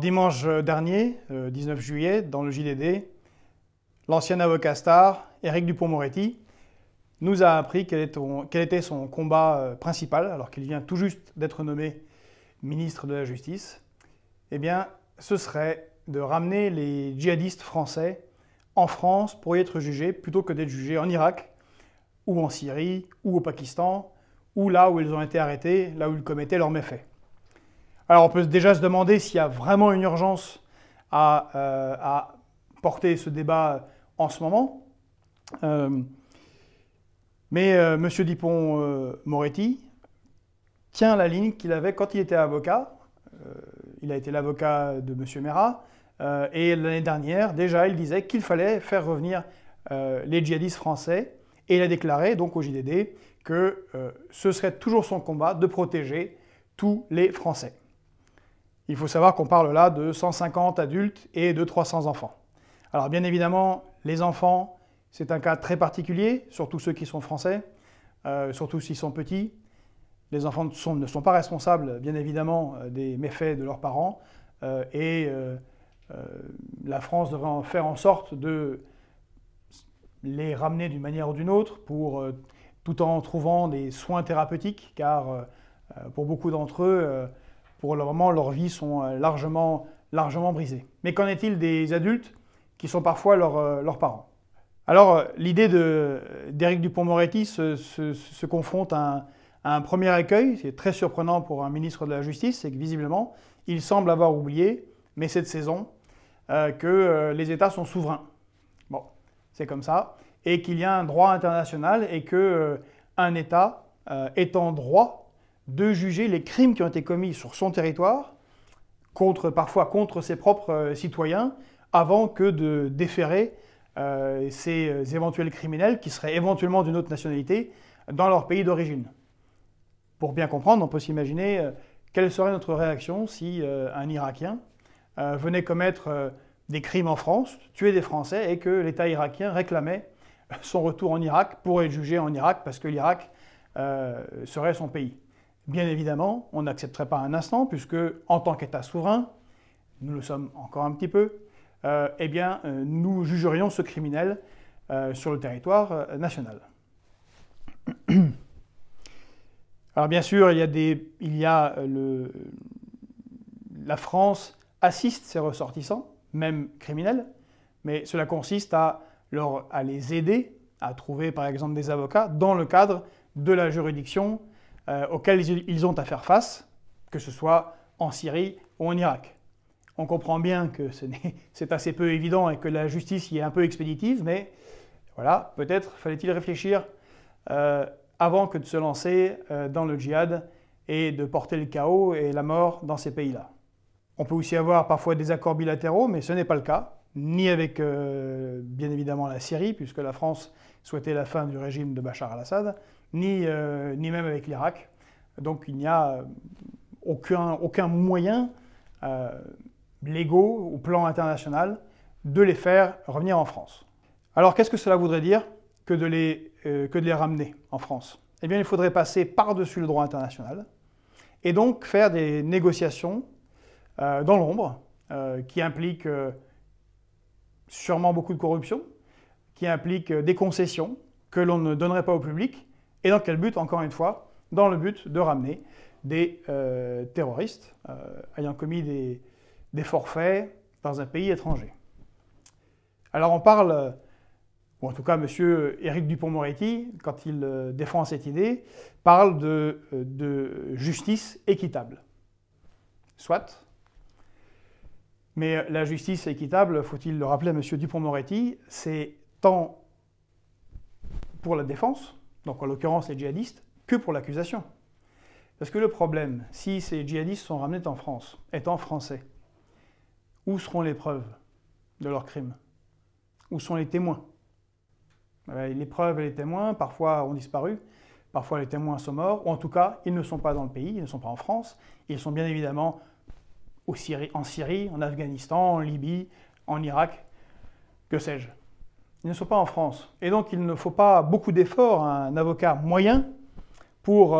Dimanche dernier, 19 juillet, dans le JDD, l'ancien avocat star, Éric Dupond-Moretti, nous a appris quel était son combat principal, alors qu'il vient tout juste d'être nommé ministre de la Justice. Eh bien, ce serait de ramener les djihadistes français en France pour y être jugés, plutôt que d'être jugés en Irak, ou en Syrie, ou au Pakistan, ou là où ils ont été arrêtés, là où ils commettaient leurs méfaits. Alors on peut déjà se demander s'il y a vraiment une urgence à porter ce débat en ce moment. Mais M. Dupond-Moretti tient la ligne qu'il avait quand il était avocat. Il a été l'avocat de M. Merah. Et l'année dernière, déjà, il disait qu'il fallait faire revenir les djihadistes français. Et il a déclaré donc au JDD que ce serait toujours son combat de protéger tous les Français. Il faut savoir qu'on parle là de 150 adultes et de 300 enfants. Alors bien évidemment, les enfants, c'est un cas très particulier, surtout ceux qui sont français, surtout s'ils sont petits. Les enfants ne sont pas responsables, bien évidemment, des méfaits de leurs parents. La France devrait faire en sorte de les ramener d'une manière ou d'une autre, tout en trouvant des soins thérapeutiques, car pour beaucoup d'entre eux, pour le moment, leurs vies sont largement brisées. Mais qu'en est-il des adultes qui sont parfois leurs parents? Alors, l'idée d'Éric Dupond-Moretti se confronte à un premier écueil. C'est très surprenant pour un ministre de la Justice, c'est que visiblement, il semble avoir oublié, mais cette saison, que les États sont souverains. Bon, c'est comme ça. Et qu'il y a un droit international et qu'un État est en droit de juger les crimes qui ont été commis sur son territoire, parfois contre ses propres citoyens, avant que de déférer ces éventuels criminels qui seraient éventuellement d'une autre nationalité dans leur pays d'origine. Pour bien comprendre, on peut s'imaginer quelle serait notre réaction si un Irakien venait commettre des crimes en France, tuer des Français, et que l'État irakien réclamait son retour en Irak pour être jugé en Irak parce que l'Irak serait son pays. Bien évidemment, on n'accepterait pas un instant, puisque, en tant qu'État souverain, nous le sommes encore un petit peu, eh bien, nous jugerions ce criminel sur le territoire national. Alors bien sûr, la France assiste ses ressortissants, même criminels, mais cela consiste à les aider à trouver, par exemple, des avocats dans le cadre de la juridiction auxquels ils ont à faire face, que ce soit en Syrie ou en Irak. On comprend bien que c'est assez peu évident et que la justice y est un peu expéditive, mais voilà, peut-être fallait-il réfléchir avant que de se lancer dans le djihad et de porter le chaos et la mort dans ces pays-là. On peut aussi avoir parfois des accords bilatéraux, mais ce n'est pas le cas, ni avec, bien évidemment, la Syrie, puisque la France souhaitait la fin du régime de Bachar al-Assad, ni même avec l'Irak. Donc il n'y a aucun moyen légaux au plan international de les faire revenir en France. Alors qu'est-ce que cela voudrait dire que de les ramener en France? Eh bien il faudrait passer par-dessus le droit international et donc faire des négociations dans l'ombre qui impliquent sûrement beaucoup de corruption, qui impliquent des concessions que l'on ne donnerait pas au public. Et dans quel but, encore une fois? Dans le but de ramener des terroristes ayant commis des forfaits dans un pays étranger. Alors on parle, ou en tout cas M. Éric Dupond-Moretti, quand il défend cette idée, parle de justice équitable. Soit. Mais la justice équitable, faut-il le rappeler à M. Dupond-Moretti, c'est tant pour la défense, donc en l'occurrence les djihadistes, que pour l'accusation. Parce que le problème, si ces djihadistes sont ramenés en France, étant français, où seront les preuves de leurs crimes? Où sont les témoins? Les preuves et les témoins, parfois ont disparu, parfois les témoins sont morts, ou en tout cas, ils ne sont pas dans le pays, ils ne sont pas en France, ils sont bien évidemment en Syrie, en Afghanistan, en Libye, en Irak, que sais-je. Ils ne sont pas en France. Et donc, il ne faut pas beaucoup d'efforts à un avocat moyen pour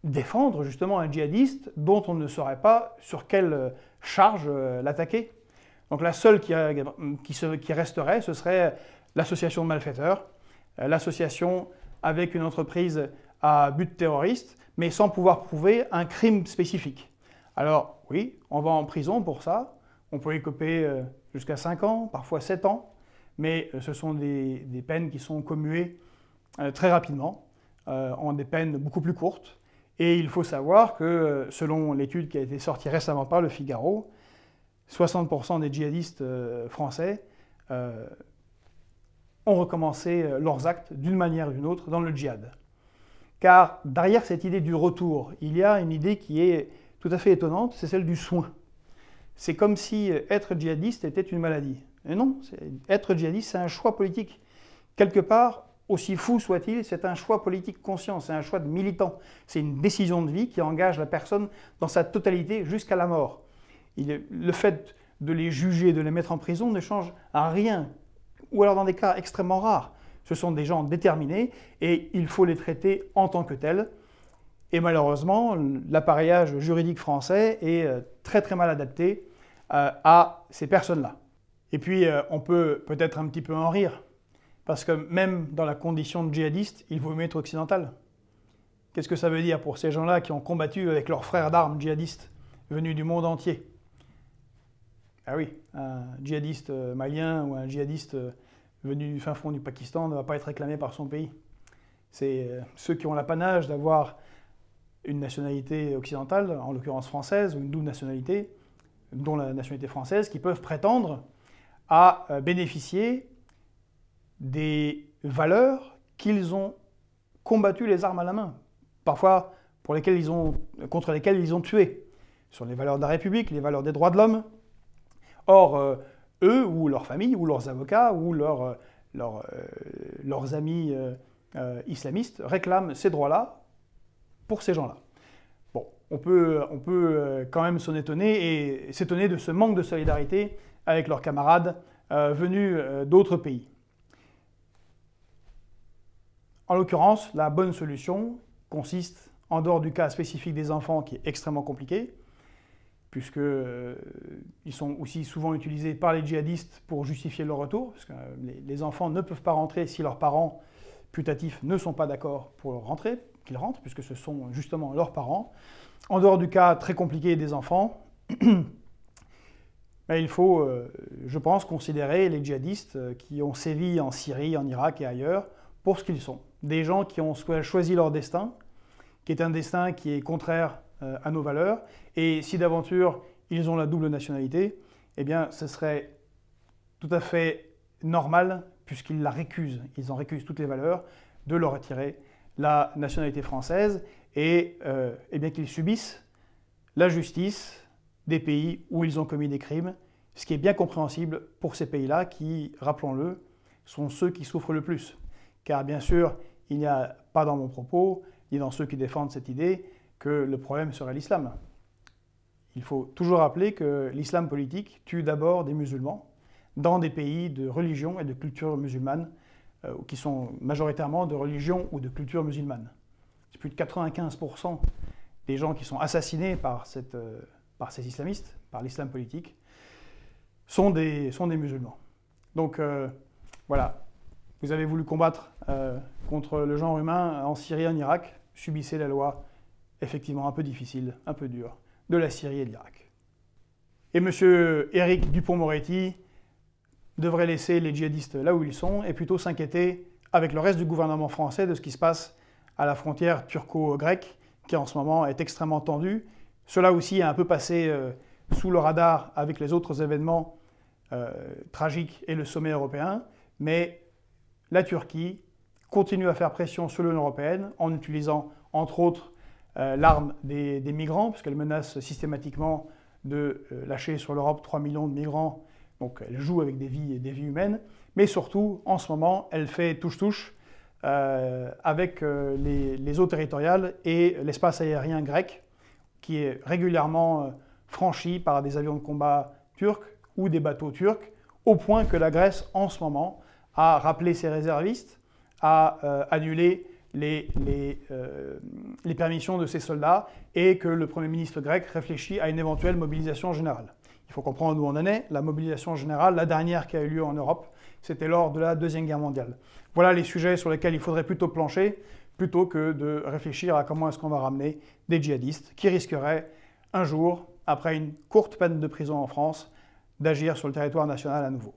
défendre justement un djihadiste dont on ne saurait pas sur quelle charge l'attaquer. Donc la seule qui resterait, ce serait l'association de malfaiteurs, l'association avec une entreprise à but terroriste, mais sans pouvoir prouver un crime spécifique. Alors oui, on va en prison pour ça, on peut écoper jusqu'à 5 ans, parfois 7 ans, mais ce sont des peines qui sont commuées très rapidement, en des peines beaucoup plus courtes. Et il faut savoir que, selon l'étude qui a été sortie récemment par Le Figaro, 60% des djihadistes français ont recommencé leurs actes d'une manière ou d'une autre dans le djihad. Car derrière cette idée du retour, il y a une idée qui est tout à fait étonnante, c'est celle du soin. C'est comme si être djihadiste était une maladie. Et non, être djihadiste, c'est un choix politique. Quelque part, aussi fou soit-il, c'est un choix politique conscient, c'est un choix de militant. C'est une décision de vie qui engage la personne dans sa totalité jusqu'à la mort. Le fait de les juger, de les mettre en prison ne change à rien, ou alors dans des cas extrêmement rares. Ce sont des gens déterminés et il faut les traiter en tant que tels. Et malheureusement, l'appareillage juridique français est très très mal adapté à ces personnes-là. Et puis, on peut peut-être un petit peu en rire, parce que même dans la condition de djihadiste, il vaut mieux être occidental. Qu'est-ce que ça veut dire pour ces gens-là qui ont combattu avec leurs frères d'armes djihadistes venus du monde entier? Ah oui, un djihadiste malien ou un djihadiste venu du fin fond du Pakistan ne va pas être réclamé par son pays. C'est ceux qui ont l'apanage d'avoir une nationalité occidentale, en l'occurrence française, ou une double nationalité, dont la nationalité française, qui peuvent prétendre à bénéficier des valeurs qu'ils ont combattues les armes à la main, parfois contre lesquelles ils ont tué, sur les valeurs de la République, les valeurs des droits de l'homme. Or, eux, ou leurs familles, ou leurs avocats, ou leurs amis islamistes réclament ces droits-là pour ces gens-là. Bon, on peut quand même s'en étonner et s'étonner de ce manque de solidarité avec leurs camarades venus d'autres pays. En l'occurrence, la bonne solution consiste, en dehors du cas spécifique des enfants qui est extrêmement compliqué, puisqu'ils sont aussi souvent utilisés par les djihadistes pour justifier leur retour, parce que les enfants ne peuvent pas rentrer si leurs parents putatifs ne sont pas d'accord pour rentrer, qu'ils rentrent, puisque ce sont justement leurs parents. En dehors du cas très compliqué des enfants, il faut, je pense, considérer les djihadistes qui ont sévi en Syrie, en Irak et ailleurs, pour ce qu'ils sont. Des gens qui ont choisi leur destin, qui est un destin qui est contraire à nos valeurs, et si d'aventure ils ont la double nationalité, eh bien ce serait tout à fait normal, puisqu'ils la récusent, ils en récusent toutes les valeurs, de leur retirer la nationalité française et bien qu'ils subissent la justice des pays où ils ont commis des crimes, ce qui est bien compréhensible pour ces pays-là qui, rappelons-le, sont ceux qui souffrent le plus. Car bien sûr, il n'y a pas dans mon propos, ni dans ceux qui défendent cette idée, que le problème serait l'islam. Il faut toujours rappeler que l'islam politique tue d'abord des musulmans dans des pays de religion et de culture musulmane, qui sont majoritairement de religion ou de culture musulmane. C'est plus de 95% des gens qui sont assassinés par ces islamistes, par l'islam politique, sont des musulmans. Donc voilà, vous avez voulu combattre contre le genre humain en Syrie, en Irak, subissez la loi effectivement un peu difficile, un peu dure, de la Syrie et de l'Irak. Et M. Éric Dupond-Moretti devrait laisser les djihadistes là où ils sont et plutôt s'inquiéter avec le reste du gouvernement français de ce qui se passe à la frontière turco-grecque, qui en ce moment est extrêmement tendue. Cela aussi a un peu passé sous le radar avec les autres événements tragiques et le sommet européen, mais la Turquie continue à faire pression sur l'Union européenne en utilisant, entre autres, l'arme des migrants, puisqu'elle menace systématiquement de lâcher sur l'Europe 3 millions de migrants. Donc elle joue avec des vies humaines, mais surtout, en ce moment, elle fait touche-touche avec les eaux territoriales et l'espace aérien grec, qui est régulièrement franchi par des avions de combat turcs ou des bateaux turcs, au point que la Grèce, en ce moment, a rappelé ses réservistes, a annulé les permissions de ces soldats et que le Premier ministre grec réfléchit à une éventuelle mobilisation générale. Il faut comprendre où on en est. La mobilisation générale, la dernière qui a eu lieu en Europe, c'était lors de la Deuxième Guerre mondiale. Voilà les sujets sur lesquels il faudrait plutôt plancher, plutôt que de réfléchir à comment est-ce qu'on va ramener des djihadistes qui risqueraient un jour, après une courte peine de prison en France, d'agir sur le territoire national à nouveau.